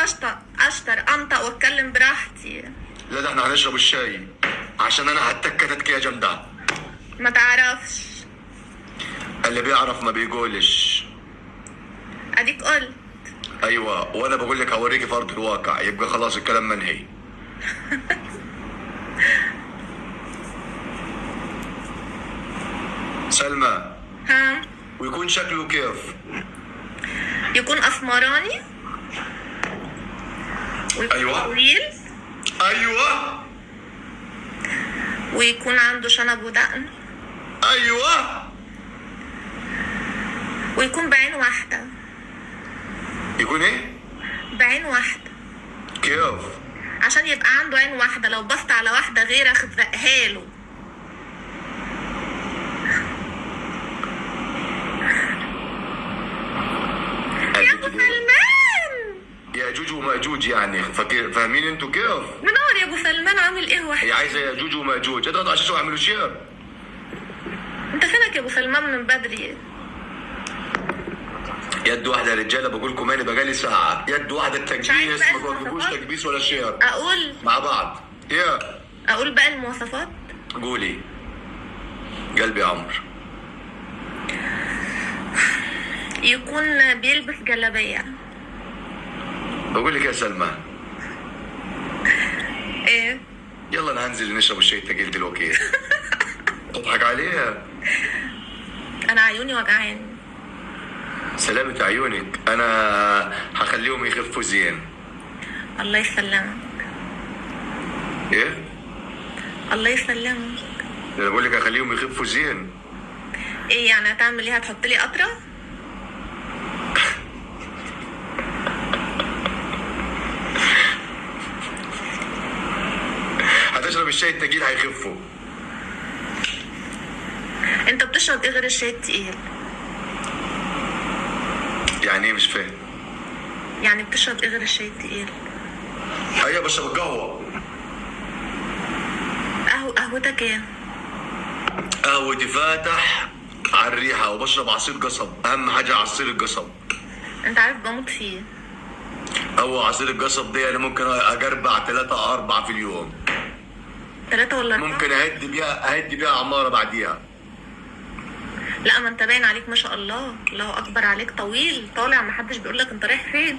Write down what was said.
اشطر انطق واتكلم براحتي. لا ده احنا هنشرب الشاي عشان انا هتكتك يا جامدة. ما تعرفش. اللي بيعرف ما بيقولش. اديك قلت. ايوه وانا بقول لك هوريكي في ارض الواقع، يبقى خلاص الكلام منهي. سلمى. ها؟ ويكون شكله كيف؟ يكون اسمراني ويكون أيوة. طويل ايوه ويكون عنده شنب ودقن ايوه. ويكون بعين واحدة. يكون ايه؟ بعين واحدة كيف؟ عشان يبقى عنده عين واحدة، لو بصت على واحدة غير اخزقها له. يا ابو سلمان. ياجوج وماجوج يعني فاهمين انتوا كيف؟ منور يا ابو سلمان، عامل ايه واحد؟ هي عايزه ياجوج وماجوج، اضغط على الشاشه واعملوا شير. انت فينك يا ابو سلمان من بدري؟ يد واحده يا رجاله، بقول لكم انا بقالي ساعه يد واحده مش عايز التكبيس، بقى ما تقولوش المواصفات؟ تكبيس ولا شير اقول مع بعض. يا اقول بقى المواصفات. قولي قلبي عمرو. يكون بيلبس جلابية. بقول لك يا سلمى، ايه؟ يلا انا هنزل نشرب الشاي التقيل دلوقتي. تضحك عليها. انا عيوني وجعاني. سلامة عيونك، انا هخليهم يخفوا زين. الله يسلمك. ايه؟ الله يسلمك. انا بقول لك هخليهم يخفوا زين. ايه يعني هتعمل ايه؟ هتحط لي قطرة؟ هتشرب الشاي التقيل هيخفوا. انت بتشرب ايه غير الشاي التقيل؟ يعني ايه؟ مش فاهم. يعني بتشرب ايه غير الشاي التقيل؟ ايوه بشرب القهوه. قهوتك ايه؟ قهوتي فاتح على الريحه، وبشرب عصير قصب، اهم حاجه عصير القصب. انت عارف بموت فيه. هو عصير القصب دي انا ممكن اجربع 3 4 في اليوم. 3 ولا 4؟ ممكن اهدي بيها عماره بعديها. لا ما انت باين عليك ما شاء الله، الله اكبر عليك، طويل طالع، محدش بيقول لك انت رايح فين.